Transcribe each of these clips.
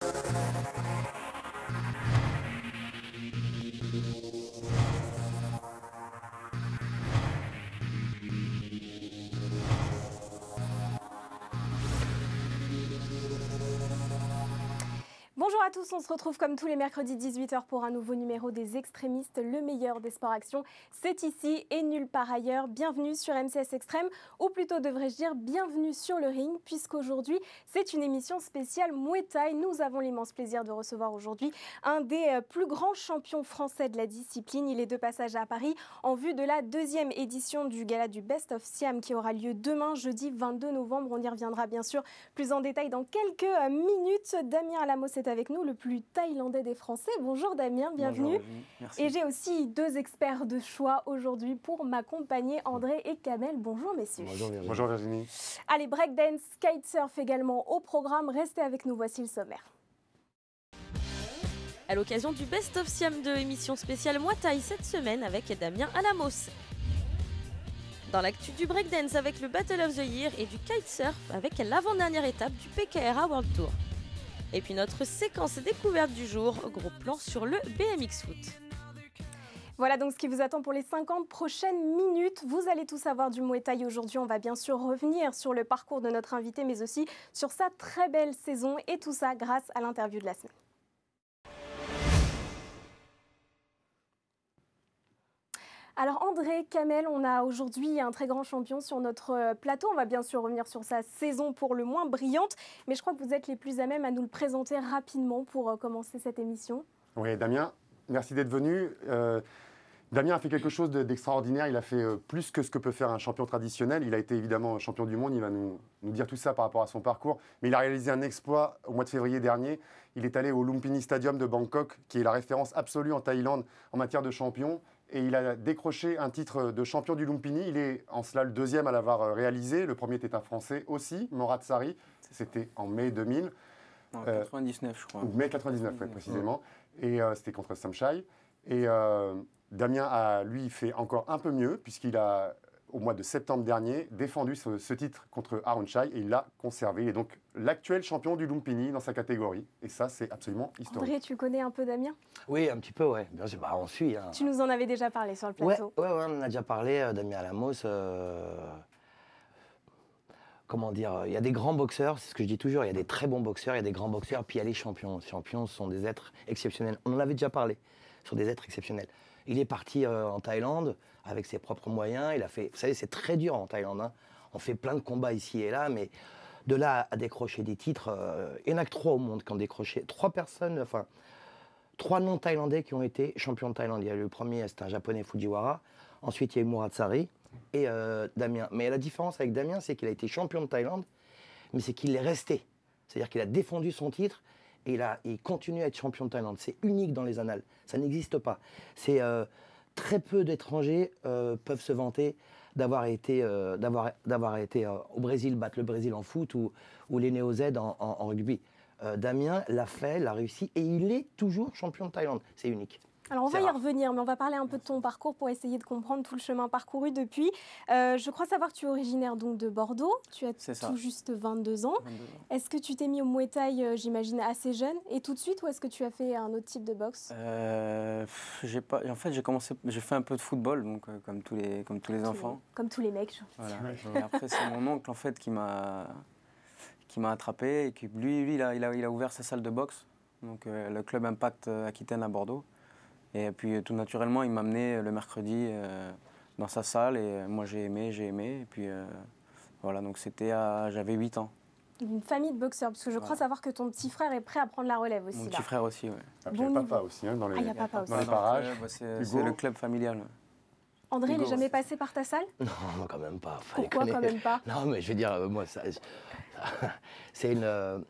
Bonjour à tous, on se retrouve comme tous les mercredis 18h pour un nouveau numéro des Extrémistes, le meilleur des sports actions. C'est ici et nulle part ailleurs. Bienvenue sur MCS Extrême, ou plutôt devrais-je dire bienvenue sur le ring, puisqu'aujourd'hui c'est une émission spéciale Muay Thai. Nous avons l'immense plaisir de recevoir aujourd'hui un des plus grands champions français de la discipline. Il est de passage à Paris en vue de la deuxième édition du gala du Best of Siam qui aura lieu demain, jeudi 22 novembre. On y reviendra bien sûr plus en détail dans quelques minutes. Damien Alamos est avec nous, le plus thaïlandais des Français. Bonjour Damien, bienvenue. Bonjour, merci. Et j'ai aussi deux experts de choix aujourd'hui pour m'accompagner, André et Kamel. Bonjour messieurs. Bonjour Virginie. Bonjour Virginie. Allez, breakdance, kitesurf également au programme. Restez avec nous, voici le sommaire. À l'occasion du Best of Siam 2, émission spéciale Muay Thai cette semaine avec Damien Alamos. Dans l'actu du breakdance avec le Battle of the Year et du kitesurf avec l'avant-dernière étape du PKRA World Tour. Et puis notre séquence découverte du jour, gros plan sur le BMX Foot. Voilà donc ce qui vous attend pour les 50 prochaines minutes. Vous allez tout savoir du Muay Thai aujourd'hui. On va bien sûr revenir sur le parcours de notre invité, mais aussi sur sa très belle saison. Et tout ça grâce à l'interview de la semaine. Alors André, Kamel, on a aujourd'hui un très grand champion sur notre plateau. On va bien sûr revenir sur sa saison pour le moins brillante, mais je crois que vous êtes les plus à même à nous le présenter rapidement pour commencer cette émission. Oui, Damien, merci d'être venu. Damien a fait quelque chose d'extraordinaire. Il a fait plus que ce que peut faire un champion traditionnel. Il a été évidemment champion du monde. Il va nous dire tout ça par rapport à son parcours. Mais il a réalisé un exploit au mois de février dernier. Il est allé au Lumpini Stadium de Bangkok, qui est la référence absolue en Thaïlande en matière de champion. Et il a décroché un titre de champion du Lumpini. Il est en cela le deuxième à l'avoir réalisé. Le premier était un Français aussi, Morat Sari. C'était en mai 2000. En 99, je crois. Mai 99, ouais, précisément. Et c'était contre Samshai. Et Damien a, lui, fait encore un peu mieux, puisqu'il a, au mois de septembre dernier, défendu ce titre contre Arunchai et il l'a conservé. Il est donc l'actuel champion du Lumpini dans sa catégorie. Et ça, c'est absolument historique. André, tu connais un peu Damien? Oui, un petit peu, ouais. Bien sûr, on suit. Hein. Tu nous en avais déjà parlé sur le plateau. Ouais, on en a déjà parlé, Damien Alamos. Comment dire, il y a des grands boxeurs, c'est ce que je dis toujours, il y a des très bons boxeurs, il y a des grands boxeurs, puis il y a les champions. Les champions sont des êtres exceptionnels. On en avait déjà parlé, sur des êtres exceptionnels. Il est parti en Thaïlande avec ses propres moyens. Il a fait, vous savez, c'est très dur en Thaïlande. Hein. On fait plein de combats ici et là, mais de là à décrocher des titres, il n'y en a que 3 au monde qui ont décroché. 3 personnes, enfin, 3 non-thaïlandais qui ont été champions de Thaïlande. Il y a le premier, c'était un japonais, Fujiwara. Ensuite, il y a eu Morat Sari et Damien. Mais la différence avec Damien, c'est qu'il a été champion de Thaïlande, mais c'est qu'il est resté. C'est-à-dire qu'il a défendu son titre. Et il continue à être champion de Thaïlande. C'est unique dans les annales. Ça n'existe pas. C'est très peu d'étrangers peuvent se vanter d'avoir été au Brésil, battre le Brésil en foot ou les Néo-Z en rugby. Damien l'a fait, l'a réussi et il est toujours champion de Thaïlande. C'est unique. Alors on va y revenir, mais on va parler un peu de ton parcours pour essayer de comprendre tout le chemin parcouru depuis. Je crois savoir que tu es originaire donc de Bordeaux, tu as tout juste 22 ans. 22 ans. Est-ce que tu t'es mis au Muay Thai, j'imagine, assez jeune et tout de suite, ou est-ce que tu as fait un autre type de boxe? En fait, j'ai fait un peu de football, donc comme tous les enfants. Comme tous les mecs. Voilà. Et après, c'est mon oncle en fait qui m'a attrapé et qui lui il a ouvert sa salle de boxe, donc le club Impact Aquitaine à Bordeaux. Et puis tout naturellement, il m'a amené le mercredi dans sa salle et moi j'ai aimé. Et puis voilà, donc j'avais 8 ans. Une famille de boxeurs, parce que je crois savoir que ton petit frère est prêt à prendre la relève aussi. Mon petit frère aussi, oui. Il y a papa aussi, hein, dans les parages. C'est le club familial. André, il n'est jamais passé par ta salle? Non, quand même pas. Pourquoi quand même pas? Non, mais je veux dire, moi, c'est une...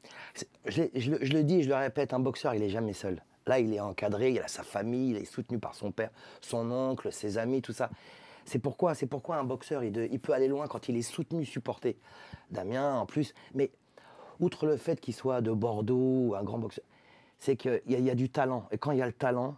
Je le dis, je le répète, un boxeur, il n'est jamais seul. Là, il est encadré, il a sa famille, il est soutenu par son père, son oncle, ses amis, tout ça. C'est pourquoi un boxeur, il peut aller loin quand il est soutenu, supporté. Damien, en plus, mais outre le fait qu'il soit de Bordeaux, un grand boxeur, c'est qu'il y a du talent. Et quand il y a le talent,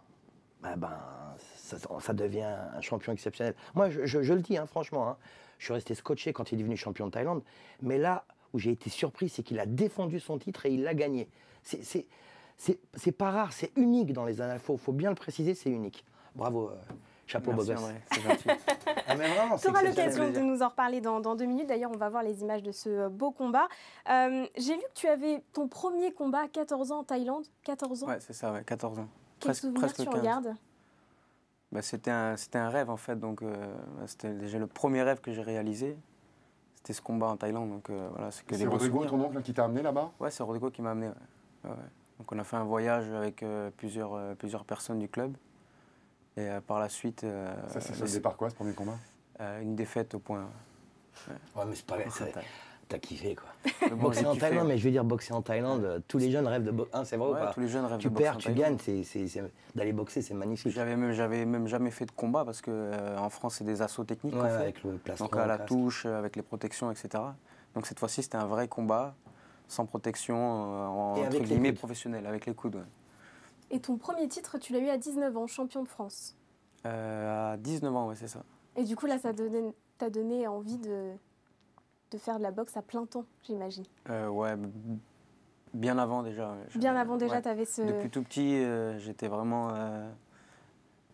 ça devient un champion exceptionnel. Moi, je le dis, hein, franchement, hein, je suis resté scotché quand il est devenu champion de Thaïlande. Mais là où j'ai été surpris, c'est qu'il a défendu son titre et il l'a gagné. C'est pas rare, c'est unique dans les annales. Faut bien le préciser, c'est unique. Bravo, chapeau beau gosse. C'est gentil. Ah, mais vraiment, Tu auras l'occasion de nous en reparler dans 2 minutes. D'ailleurs, on va voir les images de ce beau combat. J'ai vu que tu avais ton premier combat à 14 ans en Thaïlande. 14 ans. Ouais, c'est ça, ouais, 14 ans. Quel souvenir tu en gardes? Bah, c'était un rêve en fait, donc c'était déjà le premier rêve que j'ai réalisé. C'était ce combat en Thaïlande, donc voilà, c'est que des C'est beaux Rodrigo, souvenirs. ton oncle, qui t'a amené là-bas? Ouais, c'est Rodrigo qui m'a amené. Ouais. Ouais, ouais. Donc on a fait un voyage avec plusieurs personnes du club. Et par la suite, Ça s'est soldé par quoi, ce premier combat? une défaite au point. Ouais, mais c'est pas grave, Ouais, t'as kiffé quoi. Mais bon, Boxer j'ai en kiffé, Thaïlande, ouais. mais je veux dire, boxer en Thaïlande, tous les jeunes rêvent de boxer. Hein, c'est vrai ou Ouais, pas? tous les jeunes rêvent Tu de boxer perds, en tu Thaïlande. gagnes, d'aller boxer, c'est magnifique. J'avais même jamais fait de combat parce que en France, c'est des assauts techniques qu'on Ouais, fait. avec le plastron, Donc à la le casque. touche, avec les protections, etc. Donc cette fois-ci, c'était un vrai combat, sans protection, Et avec entre les guillemets coudes. professionnel, avec les coudes. Ouais. Et ton premier titre, tu l'as eu à 19 ans, champion de France. À 19 ans, ouais, c'est ça. Et du coup, là, ça t'a donné envie de faire de la boxe à plein temps, j'imagine. Ouais, bien avant déjà. Ouais. Bien avant déjà, Ouais. tu avais ce... Depuis tout petit, j'étais vraiment...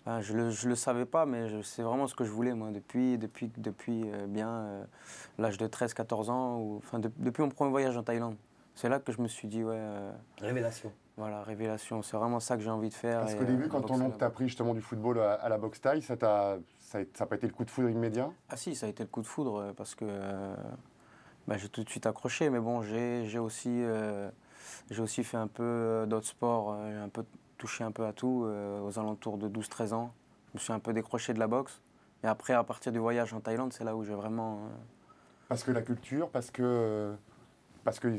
enfin, je le savais pas, mais c'est vraiment ce que je voulais, moi, depuis l'âge de 13-14 ans, enfin, depuis mon premier voyage en Thaïlande. C'est là que je me suis dit, ouais, Révélation. voilà, révélation, c'est vraiment ça que j'ai envie de faire. Parce et, qu'au début, quand ton boxer oncle t'a là-bas. pris justement du football à la boxe thaï, ça n'a pas été le coup de foudre immédiat? Ah si, ça a été le coup de foudre, parce que j'ai tout de suite accroché, mais bon, j'ai aussi fait un peu d'autres sports, touché un peu à tout, aux alentours de 12-13 ans. Je me suis un peu décroché de la boxe. Et après, à partir du voyage en Thaïlande, c'est là où j'ai vraiment... Parce que la culture, parce que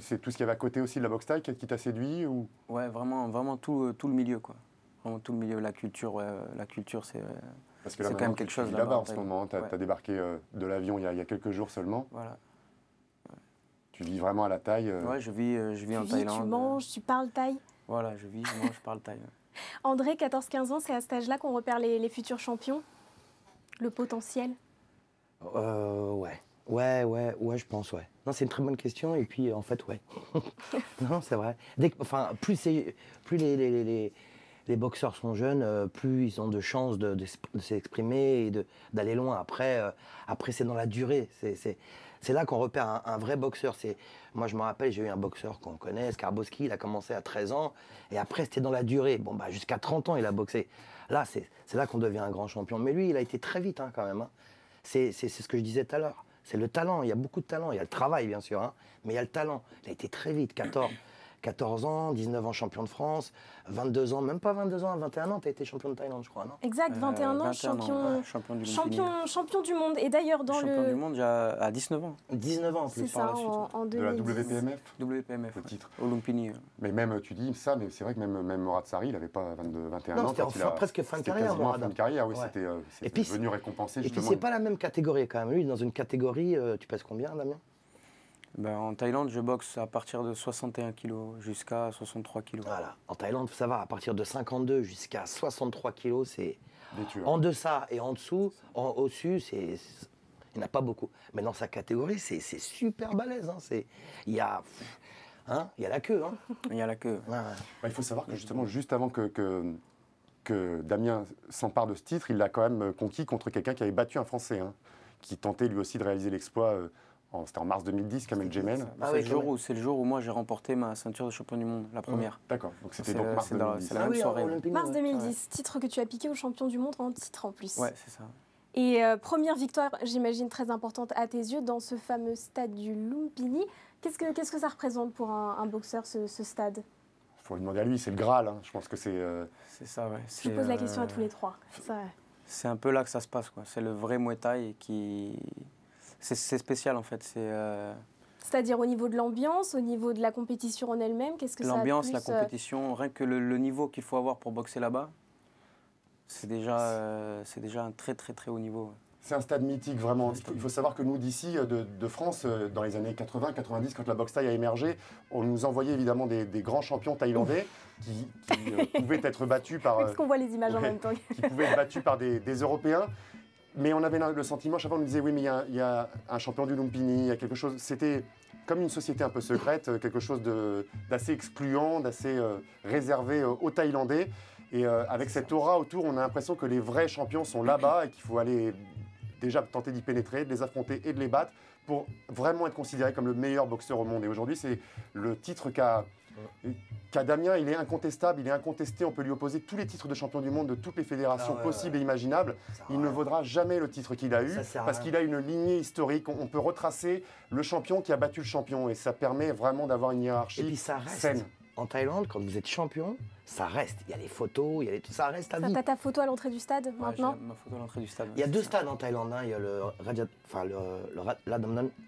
c'est tout ce qu'il y avait à côté aussi de la boxe thaï qui t'a séduit ou... Ouais, vraiment tout le milieu, quoi. Vraiment tout le milieu, la culture, ouais, la culture, c'est... Parce que C'est là, quand même maintenant, quelque tu chose vis là-bas, là-bas en en ce Thaïlande. moment. Tu as Ouais. débarqué de l'avion il y a quelques jours seulement. Voilà. Tu vis vraiment à la Thaï. Ouais, je vis en Tu vis, Thaïlande. tu manges, tu parles thaï. Voilà, je vis, je mange, je parle thaï. André, 14-15 ans, c'est à cet âge-là qu'on repère les futurs champions? Le potentiel? Ouais, je pense, ouais. Non, c'est une très bonne question, et puis en fait, ouais. Non, c'est vrai. Enfin, plus les boxeurs sont jeunes, plus ils ont de chances de s'exprimer et d'aller loin. Après, c'est dans la durée. C'est là qu'on repère un vrai boxeur. Moi, je me rappelle, j'ai eu un boxeur qu'on connaît, Skarbowski, il a commencé à 13 ans, et après, c'était dans la durée. Bon, jusqu'à 30 ans, il a boxé. Là, c'est là qu'on devient un grand champion. Mais lui, il a été très vite, hein, quand même. Hein. C'est ce que je disais tout à l'heure. C'est le talent, il y a beaucoup de talent. Il y a le travail, bien sûr, hein, mais il y a le talent. Il a été très vite, 14 ans, 19 ans champion de France, 22 ans, même pas 22 ans, à 21 ans, tu as été champion de Thaïlande, je crois, non? Exact, 21 ans, 21 champion, champion du Lumpini. champion du monde. Et d'ailleurs, dans Champion le... du monde à 19 ans, 19 ans en C'est plus. ça, par la suite, en De la 2010. WPMF, WPMF, le ouais. titre. Au Lumpini. Mais même, tu dis ça, mais c'est vrai que même Morad Sari, il n'avait pas 21 Non, ans. c'était quand il a- presque fin de c'était carrière, quasiment Morad. fin de carrière, oui. Ouais. C'était Et puis, venu récompenser Et puis, justement. c'est pas la même catégorie quand même. Lui, dans une catégorie, tu pèses combien, Damien? En Thaïlande, je boxe à partir de 61 kg jusqu'à 63 kg. Voilà. En Thaïlande, ça va, à partir de 52 jusqu'à 63 kilos, c'est Des tueurs. en deçà et en dessous, au-dessus, il n'y en a pas beaucoup. Mais dans sa catégorie, c'est super balèze. Hein. Il y a la queue. Hein. Il y a la queue. Ouais. Il faut savoir que justement, juste avant que Damien s'empare de ce titre, il l'a quand même conquis contre quelqu'un qui avait battu un Français, hein, qui tentait lui aussi de réaliser l'exploit. C'était en mars 2010, Kamel Djemen. Ah C'est oui, le jour où moi j'ai remporté ma ceinture de champion du monde, la première. D'accord, donc c'était C'est donc le- mars c'est dans- 2010. c'est la même soirée, ouais. Olympini, Mars ouais. 2010, titre que tu as piqué au champion du monde en titre en plus. Ouais, c'est ça. Et première victoire, j'imagine, très importante à tes yeux dans ce fameux stade du Lumpini. Qu'est-ce que ça représente pour un boxeur, ce stade? Il faut lui demander à lui, c'est le Graal. Hein. Je pense que c'est. C'est ça, ouais. Je pose la question à tous les trois. Ça, C'est un peu là que ça se passe, quoi. C'est le vrai Muay Thai qui... C'est spécial, en fait. c'est-à-dire au niveau de l'ambiance, au niveau de la compétition en elle-même, qu'est-ce que ça a de L'ambiance, plus, la compétition, rien que le niveau qu'il faut avoir pour boxer là-bas, c'est déjà un très très très haut niveau. C'est un stade mythique, vraiment. Il faut savoir que nous, d'ici, de France, dans les années 80-90, quand la boxe thaï a émergé, on nous envoyait évidemment des grands champions thaïlandais qui pouvaient être battus par... Parce qu'on voit les images en ouais. même temps. qui pouvaient être battus par des Européens. Mais on avait le sentiment, à chaque fois, on nous disait, oui, mais il y a un champion du Lumpini, il y a quelque chose. C'était comme une société un peu secrète, quelque chose d'assez excluant, d'assez réservé aux Thaïlandais. Et avec cette aura autour, on a l'impression que les vrais champions sont là-bas et qu'il faut aller déjà tenter d'y pénétrer, de les affronter et de les battre pour vraiment être considéré comme le meilleur boxeur au monde. Et aujourd'hui, c'est le titre qu'a Damien. Il est incontestable, il est incontesté. On peut lui opposer tous les titres de champion du monde de toutes les fédérations possibles et imaginables. Il ne vaudra jamais le titre qu'il a eu parce qu'il a une lignée historique. On peut retracer le champion qui a battu le champion et ça permet vraiment d'avoir une hiérarchie et puis ça reste saine. En Thaïlande, quand vous êtes champion, ça reste. Il y a les photos, ça reste à vie. T'as ta photo à l'entrée du stade maintenant? J'ai ma photo à l'entrée du stade. Il y a 2 stades en Thaïlande. Hein. Il y a le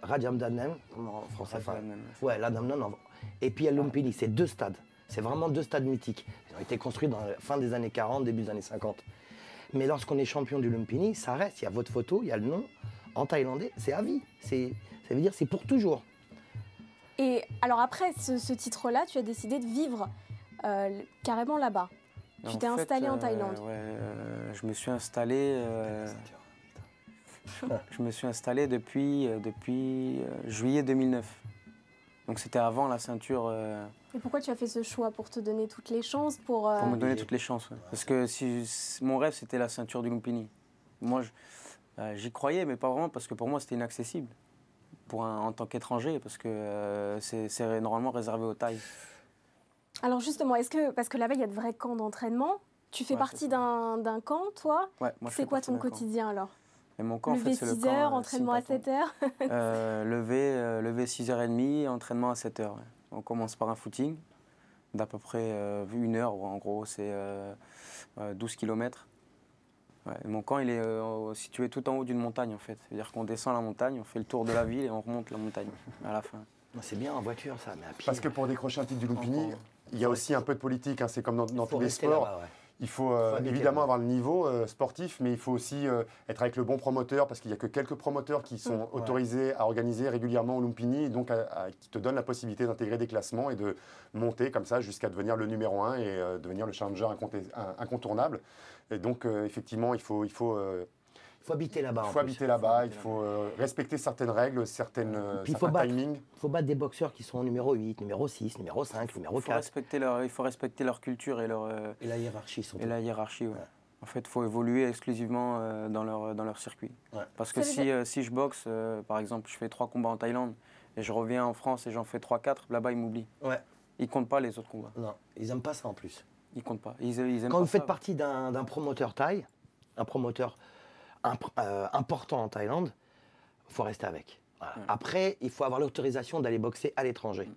Rajamdanan, en français. Ouais, Ladamnan. Et puis il y a Lumpini. C'est 2 stades. C'est vraiment 2 stades mythiques. Ils ont été construits dans la fin des années 40, début des années 50. Mais lorsqu'on est champion du Lumpini, ça reste. Il y a votre photo, il y a le nom. En thaïlandais, c'est à vie. Ça veut dire c'est pour toujours. Et alors après ce titre-là, tu as décidé de vivre carrément là-bas. Tu t'es installé en Thaïlande. Je me suis installé. Je me suis installé depuis juillet 2009. Donc c'était avant la ceinture. Et pourquoi tu as fait ce choix? Pour te donner toutes les chances? Pour me donner toutes les chances. Ouais. Parce que mon rêve, c'était la ceinture du Lumpini. Moi, j'y croyais, mais pas vraiment, parce que pour moi, c'était inaccessible. En tant qu'étranger, parce que c'est normalement réservé aux Thaïs. Alors justement, parce que là-bas, il y a de vrais camps d'entraînement. Tu fais partie d'un camp, toi? Ouais, moi, c'est quoi ton quotidien alors? Et mon camp, lever en fait, c'est 6 le camp, heures, entraînement à 7 heures lever 6h30, entraînement à 7 heures. Ouais. On commence par un footing d'à peu près 1 heure, en gros, c'est 12 km. Ouais, mon camp, il est situé tout en haut d'une montagne, en fait. C'est-à-dire qu'on descend la montagne, on fait le tour de la ville et on remonte la montagne à la fin. C'est bien en voiture, ça, mais à pied. Parce que pour décrocher un titre du Lumpini, il y a aussi un peu de politique. Hein, c'est comme dans tous les sports. Là-bas, ouais. Il faut évidemment avoir le niveau sportif, mais il faut aussi être avec le bon promoteur, parce qu'il n'y a que quelques promoteurs qui sont autorisés à organiser régulièrement au Lumpini, et donc qui te donnent la possibilité d'intégrer des classements et de monter comme ça jusqu'à devenir le numéro 1 et devenir le challenger incontournable. Et donc effectivement, il faut habiter là-bas. Il faut habiter là-bas, il faut respecter certaines règles, certains timings. Il faut battre des boxeurs qui sont numéro 8, numéro 6, numéro 5, numéro 4. Il faut respecter leur culture et la hiérarchie. Et la hiérarchie, ouais. En fait, il faut évoluer exclusivement dans leur circuit. Ouais. Parce que si je boxe, par exemple, je fais 3 combats en Thaïlande, et je reviens en France et j'en fais 3-4, là-bas, ils m'oublient. Ouais. Ils ne comptent pas les autres combats. Non, ils n'aiment pas ça en plus. Ils ne comptent pas. Ils aiment Quand pas vous faites partie d'un promoteur thaï, un promoteur important en Thaïlande, il faut rester avec. Voilà. Après, il faut avoir l'autorisation d'aller boxer à l'étranger.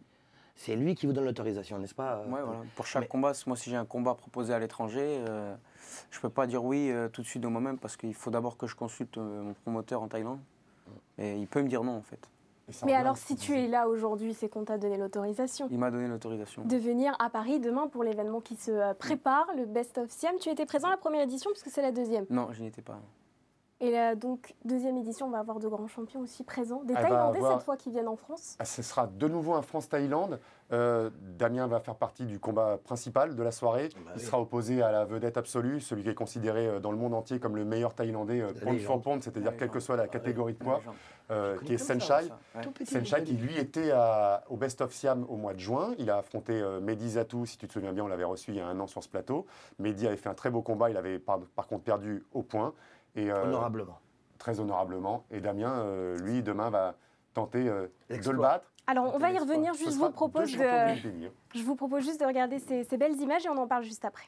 C'est lui qui vous donne l'autorisation, n'est-ce pas? Ouais, voilà. Pour chaque combat, moi si j'ai un combat proposé à l'étranger, je ne peux pas dire oui tout de suite de moi-même, parce qu'il faut d'abord que je consulte mon promoteur en Thaïlande. Et il peut me dire non, en fait. Mais alors, si tu es là aujourd'hui, c'est qu'on t'a donné l'autorisation. Il m'a donné l'autorisation. De venir à Paris demain pour l'événement qui se prépare, le Best of Siam. Tu étais présent à la première édition, puisque c'est la deuxième. Non, je n'y étais pas. Et donc, deuxième édition, on va avoir de grands champions aussi présents. Des Thaïlandais cette fois qui viennent en France. Ce sera de nouveau un France-Thaïlande. Damien va faire partie du combat principal de la soirée. Il sera opposé à la vedette absolue, celui qui est considéré dans le monde entier comme le meilleur Thaïlandais pound for pound, c'est-à-dire quelle que soit la catégorie de poids, qui est Senchai. Senchai qui lui était au Best of Siam au mois de juin. Il a affronté Mehdi Zatou, si tu te souviens bien, on l'avait reçu il y a 1 an sur ce plateau. Mehdi avait fait un très beau combat, il avait par contre perdu au point. Et, honorablement. Très honorablement. Et Damien, lui, demain, va tenter de le battre. Alors, on va y revenir. Je vous propose juste de regarder ces belles images et on en parle juste après.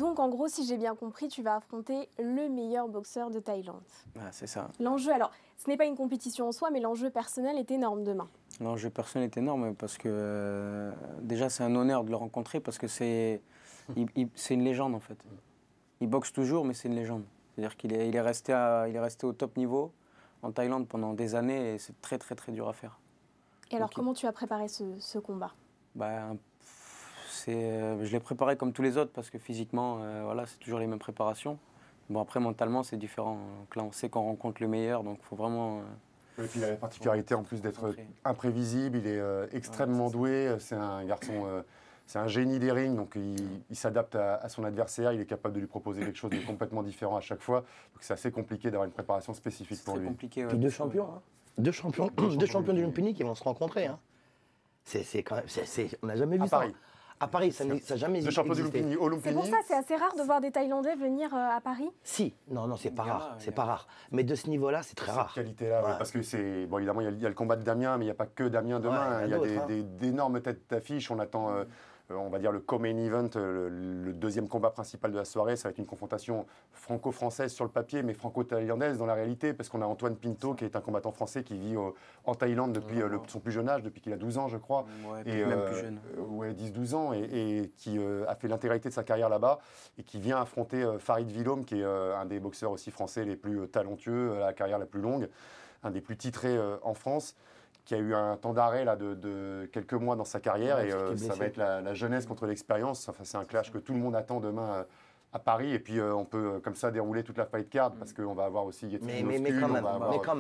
Donc en gros, si j'ai bien compris, tu vas affronter le meilleur boxeur de Thaïlande. Ah, c'est ça. L'enjeu, alors, ce n'est pas une compétition en soi, mais l'enjeu personnel est énorme demain. L'enjeu personnel est énorme parce que déjà c'est un honneur de le rencontrer parce que c'est une légende en fait. Il boxe toujours mais c'est une légende. C'est-à-dire qu'il est, il est resté au top niveau en Thaïlande pendant des années et c'est très très très dur à faire. Et alors comment tu as préparé ce combat? Je l'ai préparé comme tous les autres parce que physiquement voilà, c'est toujours les mêmes préparations. Bon après mentalement c'est différent. Donc là on sait qu'on rencontre le meilleur donc il faut vraiment... Et puis il a la particularité en plus d'être imprévisible, il est extrêmement doué, c'est un garçon, c'est un génie des rings, donc il s'adapte à son adversaire, il est capable de lui proposer quelque chose de complètement différent à chaque fois, donc c'est assez compliqué d'avoir une préparation spécifique pour lui. Compliqué, ouais. Puis deux champions, hein. Deux champions du Lumpini qui vont se rencontrer. Hein. C'est quand même, on n'a jamais vu ça. Paris. À Paris, ça n'a jamais existé. Deux champions du Lumpini au Lumpini. C'est pour ça, c'est assez rare de voir des Thaïlandais venir à Paris. Si, non, c'est pas rare, c'est pas rare. Mais de ce niveau-là, c'est très rare. Cette qualité-là, ouais, parce que c'est bon, évidemment, il y a le combat de Damien, mais il n'y a pas que Damien demain. Il y a d'énormes têtes d'affiche. On attend, on va dire, le co-main event, le deuxième combat principal de la soirée. Ça va être une confrontation franco-française sur le papier, mais franco-thaïlandaise dans la réalité, parce qu'on a Antoine Pinto, qui est un combattant français qui vit en Thaïlande depuis son plus jeune âge, depuis qu'il a 12 ans, je crois. Ouais, et même plus jeune. Ouais, 10-12 ans, et qui a fait l'intégralité de sa carrière là-bas, et qui vient affronter Farid Vilom, qui est un des boxeurs aussi français les plus talentueux, la carrière la plus longue, un des plus titrés en France, qui a eu un temps d'arrêt là, de quelques mois dans sa carrière, et ça va être la jeunesse contre l'expérience. Enfin, c'est un clash que tout le monde attend demain à Paris, et puis on peut comme ça dérouler toute la fight card, parce qu'on va avoir aussi Yetsin mais quand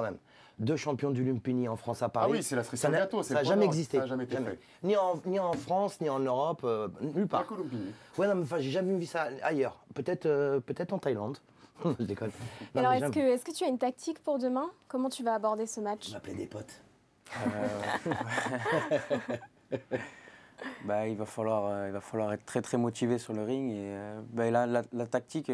même, deux champions du Lumpini en France à Paris. Ah oui, c'est la cerise sur le gâteau. Ça n'a jamais existé. Ça n'a jamais été fait. Ni en France, ni en Europe, nulle part. Ouais, non, mais enfin, j'ai jamais vu ça ailleurs. Peut-être en Thaïlande. Je déconne. Non, alors, est-ce que tu as une tactique pour demain? Comment tu vas aborder ce match? On va appeler des potes. Il va falloir être très très motivé sur le ring. Et la tactique.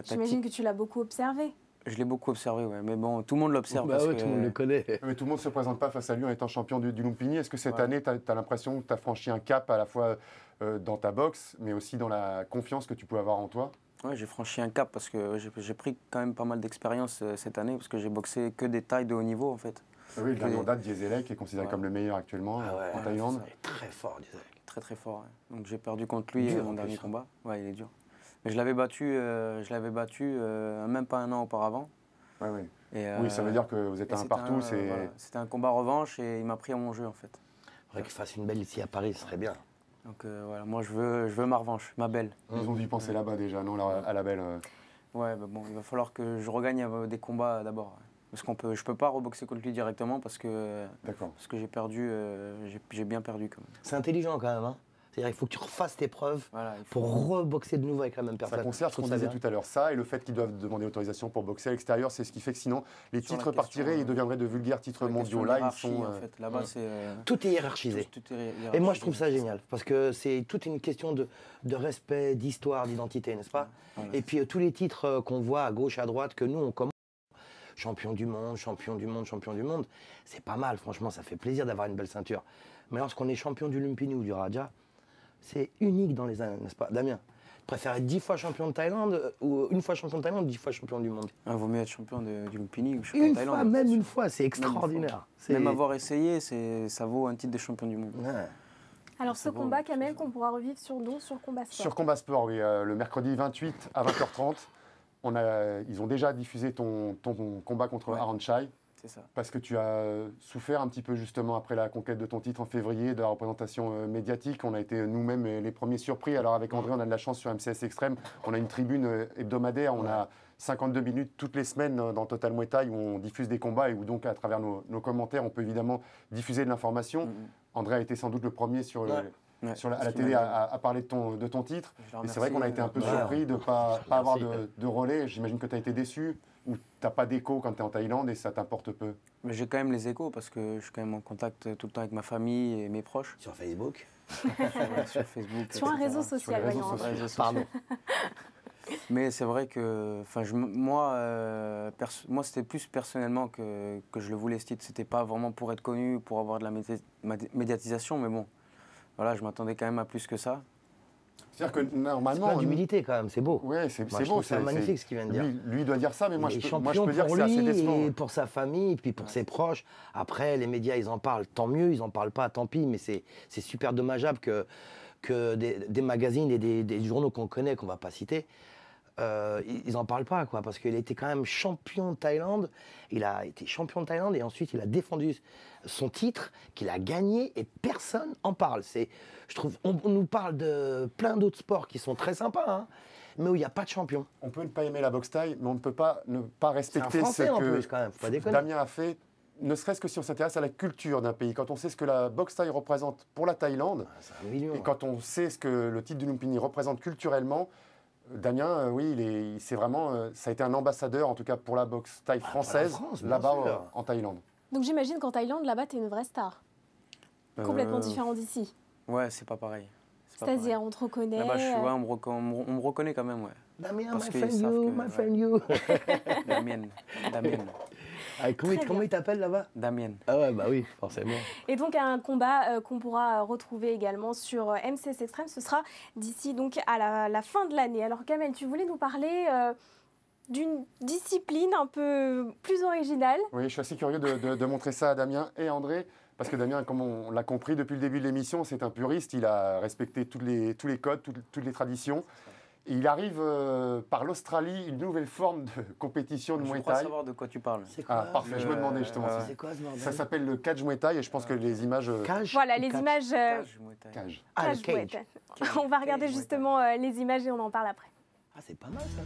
J'imagine que tu l'as beaucoup observé. Je l'ai beaucoup observé, ouais. Mais bon, tout le monde l'observe. Bah oui, tout le monde le connaît. Mais tout le monde ne se présente pas face à lui en étant champion du Lumpini. Est-ce que cette année, tu as l'impression que tu as franchi un cap à la fois dans ta boxe, mais aussi dans la confiance que tu peux avoir en toi? Oui, j'ai franchi un cap parce que j'ai pris quand même pas mal d'expérience cette année, parce que j'ai boxé que des tailles de haut niveau, en fait. Ah oui, le dernier en date, Dieselek est considéré comme le meilleur actuellement en Thaïlande. Il est très fort, Dieselek. Très très fort, ouais. Donc j'ai perdu contre lui mon dernier combat. Ouais, il est dur. Mais je l'avais battu, même pas un an auparavant. Ouais, oui. Oui, ça veut dire que vous êtes un partout. C'était un combat revanche et il m'a pris à mon jeu, en fait. Il faudrait qu'il fasse une belle ici à Paris, ce serait bien. Donc voilà, moi je veux ma revanche, ma belle. Ils ont dû penser là-bas déjà, non, à la belle. Ouais, bon, il va falloir que je regagne des combats d'abord. Parce je peux pas reboxer contre lui directement parce que j'ai perdu, j'ai bien perdu quand même. C'est intelligent quand même, hein. C'est-à-dire qu'il faut que tu refasses tes preuves pour reboxer de nouveau avec la même personne. Ça conserve ce qu'on disait tout à l'heure, ça, et le fait qu'ils doivent demander autorisation pour boxer à l'extérieur, c'est ce qui fait que sinon, les titres partiraient et ils deviendraient de vulgaires titres mondiaux. Là, ils sont... En fait. Là-bas, tout est hiérarchisé. Et moi, je trouve ça génial, parce que c'est toute une question de respect, d'histoire, d'identité, n'est-ce pas? Et puis, tous les titres qu'on voit à gauche, à droite, que nous, on commence, champion du monde, champion du monde, champion du monde, c'est pas mal, franchement, ça fait plaisir d'avoir une belle ceinture. Mais lorsqu'on est champion du Lumpini ou du Raja, c'est unique dans les années, n'est-ce pas, Damien? Tu préfères être 10 fois champion de Thaïlande ou une fois champion de Thaïlande ou 10 fois champion du monde? Il vaut mieux être champion du Lumpini ou champion de Thaïlande. Même une fois, c'est extraordinaire. Même avoir essayé, ça vaut un titre de champion du monde. Ouais. Alors ce combat, Kamel, qu'on pourra revivre sur Combat Sport. Sur Combat Sport, oui, le mercredi 28 à 20h30. Ils ont déjà diffusé ton combat contre Aaron Chai. C'est ça. Parce que tu as souffert un petit peu justement après la conquête de ton titre en février, de la représentation médiatique. On a été nous-mêmes les premiers surpris. Alors avec André, on a de la chance sur MCS Extrême. On a une tribune hebdomadaire. On a 52 minutes toutes les semaines dans Total Muay Thai où on diffuse des combats et où donc à travers nos commentaires, on peut évidemment diffuser de l'information. André a été sans doute le premier à la télé à parler de ton titre. Et c'est vrai qu'on a été un peu surpris de ne pas avoir de relais. J'imagine que tu as été déçu ou tu n'as pas d'écho quand tu es en Thaïlande et ça t'importe peu. Mais j'ai quand même les échos parce que je suis quand même en contact tout le temps avec ma famille et mes proches. Sur Facebook sur Facebook. Sur un réseau social, voyons. Pardon. Mais c'est vrai que moi c'était plus personnellement que je le voulais, ce titre. C'était pas vraiment pour être connu, pour avoir de la médiatisation, mais bon. voilà, je m'attendais quand même à plus que ça. C'est-à-dire que C'est normalement. plein d'humilité quand même, c'est beau. Ouais, c'est Moi, je beau. trouve ça magnifique ce qu'il vient de dire. Lui, il doit dire ça, mais moi, Il est je champion peux dire que pour c'est assez lui décevant. et pour sa famille, et puis pour ses proches. Après, les médias, ils en parlent, tant mieux. Ils n'en parlent pas, tant pis. Mais c'est super dommageable que des magazines et des journaux qu'on connaît, qu'on ne va pas citer, ils n'en parlent pas, quoi. Parce qu'il était quand même champion de Thaïlande. Il a été champion de Thaïlande et ensuite, il a défendu son titre, qu'il a gagné et personne n'en parle. Je trouve, on nous parle de plein d'autres sports qui sont très sympas, hein, mais où il n'y a pas de champion. On peut ne pas aimer la boxe thaï, mais on ne peut pas ne pas respecter Français, ce en que plus, quand même, faut pas déconner. Damien a fait, ne serait-ce que si on s'intéresse à la culture d'un pays. Quand on sait ce que la boxe thaï représente pour la Thaïlande, C'est 1 million. et quand on sait ce que le titre du Lumpini représente culturellement, Damien, oui, c'est vraiment, ça a été un ambassadeur, en tout cas pour la boxe thaï française, France, bien là-bas sûr. en Thaïlande. Donc j'imagine qu'en Thaïlande, là-bas, tu es une vraie star. Complètement différent d'ici. Ouais, c'est pas pareil. C'est-à-dire, on te reconnaît. Là-bas, on me reconnaît quand même, ouais. Damien, Parce my qu'ils friend savent you, que- my ouais. friend you. Damien. Comment il t'appelle là-bas? Damien. Ah ouais, bah oui, forcément. Et donc un combat qu'on pourra retrouver également sur MCS Extrême, ce sera d'ici donc à la fin de l'année. Alors Kamel, tu voulais nous parler d'une discipline un peu plus originale. Oui, je suis assez curieux de montrer ça à Damien et André, parce que Damien, comme on l'a compris depuis le début de l'émission, c'est un puriste, il a respecté tous les codes, toutes les traditions. Et il arrive par l'Australie, une nouvelle forme de compétition de Je Muay crois Thai. savoir de quoi tu parles. C'est quoi? Ah, parfait, je me demandais justement. Ouais. C'est quoi ce bordel? Ça s'appelle le catch Muay Thai et je pense que les images... Cage? Voilà, ou les catch? images... Cage, Muay Thai. Cage. Ah, le Cage Muay cage. Thai. On va regarder Cage Muay Thai. justement les images et on en parle après. Ah, c'est pas mal ça.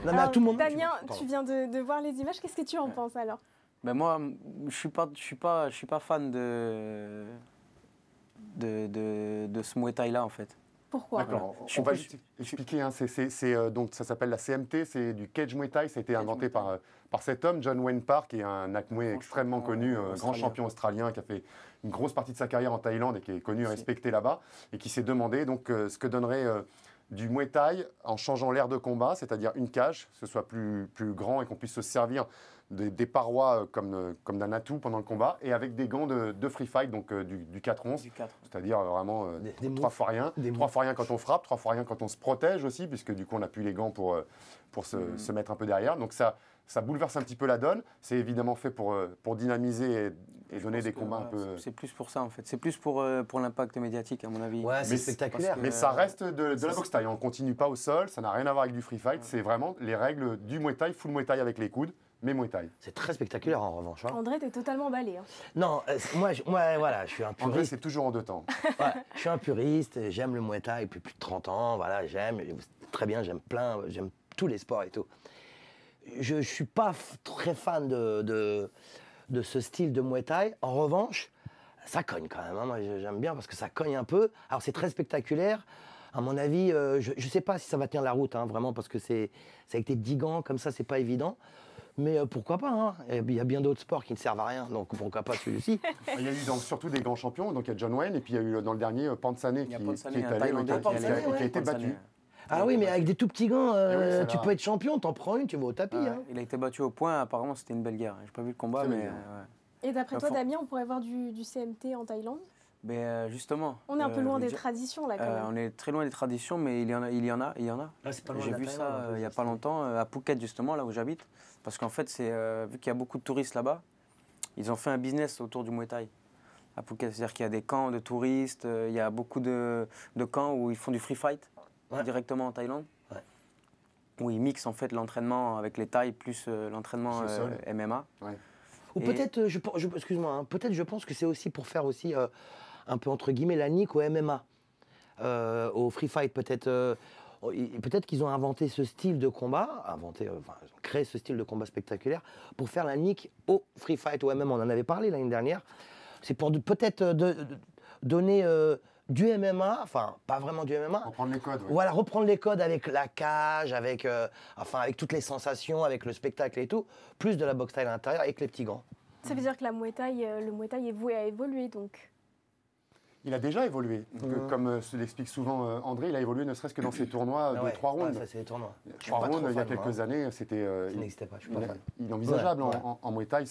Non, mais à Alors, tout moment. Damien, Pardon. tu viens de voir les images, qu'est-ce que tu en penses alors? Ben moi, je suis pas fan de ce Muay Thai là en fait. Pourquoi? D'accord, Je suis on va plus- juste expliquer. Hein, donc, ça s'appelle la CMT, c'est du Cage Muay Thai. Ça a été inventé Muay Thai. par cet homme, John Wayne Park, qui est un Nakmoué Grand extrêmement champion, connu, grand australien. champion australien, qui a fait une grosse partie de sa carrière en Thaïlande et qui est connu et Si. respecté là-bas, et qui s'est demandé donc, ce que donnerait du Muay Thai en changeant l'aire de combat, c'est-à-dire une cage, que ce soit plus grand et qu'on puisse se servir des parois comme d'un atout pendant le combat, et avec des gants de free fight, donc du 4-11. Du 4. C'est-à-dire vraiment Des trois moves. fois rien. Des Trois moves. fois rien quand on frappe, 3 fois rien quand on se protège aussi, puisque du coup on n'a plus les gants pour se mettre un peu derrière. Donc ça bouleverse un petit peu la donne. C'est évidemment fait pour dynamiser et donner des combats un peu... C'est plus pour ça en fait. C'est plus pour l'impact médiatique à mon avis. Ouais, c'est Mais spectaculaire. parce Mais ça reste de la boxe thaï. On ne continue pas au sol, ça n'a rien à voir avec du free fight. C'est vraiment les règles du Muay Thai, full Muay Thai avec les coudes, mais Muay Thai. C'est très spectaculaire en revanche. Hein. André, t'es totalement emballé. Hein. Non, moi, voilà, je suis un André, puriste. c'est toujours en deux temps. Ouais, je suis un puriste, j'aime le Muay Thai depuis plus de 30 ans, voilà, j'aime très bien, j'aime tous les sports et tout. Je suis pas très fan de ce style de Muay Thai. En revanche, ça cogne quand même, hein. Moi j'aime bien parce que ça cogne un peu. Alors c'est très spectaculaire. À mon avis, je ne sais pas si ça va tenir la route, hein, vraiment, parce que c'est avec des petits gants, comme ça, c'est pas évident. Mais pourquoi pas, hein. Il y a bien d'autres sports qui ne servent à rien, donc pourquoi pas celui-ci. Il y a eu surtout des grands champions, donc il y a John Wayne, et puis il y a eu dans le dernier Pansane Il y a qui Pansane, est un allé, Thaïlandais qui a- qui qui a- qui a été Pansane. battu. Ah oui, mais avec des tout petits gants, Eh oui, c'est tu là. peux être champion, t'en prends une, tu vas au tapis. Ouais, Hein. il a été battu au point, apparemment c'était une belle guerre. J'ai pas vu le combat, Très belle mais guerre. ouais. Et d'après La toi, for- Damien, on pourrait voir du CMT en Thaïlande? Justement. On est un peu loin des traditions là quand même. On est très loin des traditions, mais il y en a. Ah, c'est pas loin de J'ai la vu Thaïlande, ça il n'y a pas longtemps à Phuket justement, là où j'habite. Parce qu'en fait, vu qu'il y a beaucoup de touristes là-bas, ils ont fait un business autour du Muay Thai à Phuket. C'est-à-dire qu'il y a des camps de touristes, il y a beaucoup de camps où ils font du free fight directement en Thaïlande. Ouais. Où ils mixent en fait l'entraînement avec les Thaïs plus l'entraînement MMA. Ouais. Ou peut-être, excuse-moi, hein, peut-être je pense que c'est aussi pour faire aussi un peu entre guillemets la nique au MMA, au free fight peut-être. Peut-être qu'ils ont inventé ce style de combat, créé ce style de combat spectaculaire pour faire la nique au free fight, au MMA. On en avait parlé l'année dernière. C'est pour peut-être donner du MMA, enfin pas vraiment du MMA. Reprendre les codes. Ouais. Voilà, reprendre les codes avec la cage, avec toutes les sensations, avec le spectacle et tout, plus de la boxe thaï à l'intérieur avec les petits gants. Ça veut dire que le Muay Thai est voué à évoluer donc. Il a déjà évolué. Comme l'explique souvent André, il a évolué ne serait-ce que dans ses tournois de 3 rounds. Ça, c'est les tournois. 3 rounds, il y a quelques années, c'était Ça n'existait pas, je suis pas fan. inenvisageable. En Muay Thai,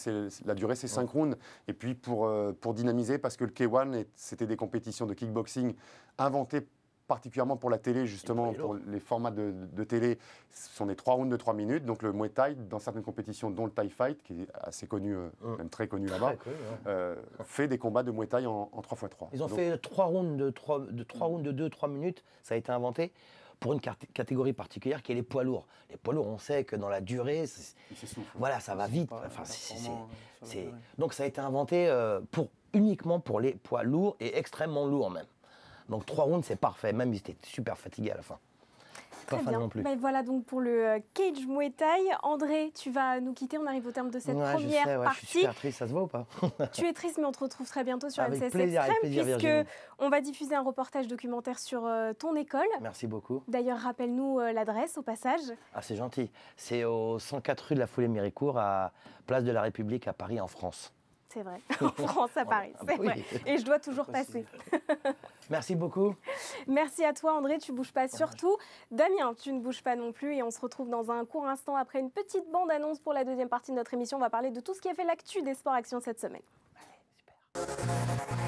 la durée, c'est 5 rounds. Et puis, pour dynamiser, parce que le K1, c'était des compétitions de kickboxing inventées particulièrement pour la télé, justement, pour les formats de télé, ce sont des 3 rounds de 3 minutes. Donc le Muay Thai, dans certaines compétitions, dont le Thai Fight, qui est assez connu, même très connu là-bas, fait des combats de Muay Thai en 3x3. Ils ont fait 3 rounds de 2-3 minutes, ça a été inventé pour une catégorie particulière qui est les poids lourds. Les poids lourds, on sait que dans la durée, voilà, ça va vite. Donc ça a été inventé uniquement pour les poids lourds et extrêmement lourds même. Donc 3 rounds, c'est parfait. Même ils étaient super fatigués à la fin. Très bien. Non plus. Ben voilà donc pour le Cage Muay Thai. André, tu vas nous quitter. On arrive au terme de cette première partie. Je suis super triste, ça se voit ou pas? Tu es triste, mais on te retrouve très bientôt sur avec MCS plaisir, Extrême, puisque on va diffuser un reportage documentaire sur ton école. Merci beaucoup. D'ailleurs, rappelle-nous l'adresse au passage. Ah, c'est gentil. C'est au 104 rue de la Foulée-Méricourt, à Place de la République à Paris, en France. C'est vrai, en France, à Paris, c'est vrai. Et je dois toujours passer. Merci beaucoup. Merci à toi, André, tu ne bouges pas surtout. Damien, tu ne bouges pas non plus et on se retrouve dans un court instant après une petite bande-annonce pour la deuxième partie de notre émission. On va parler de tout ce qui a fait l'actu des sports actions cette semaine. Allez, super.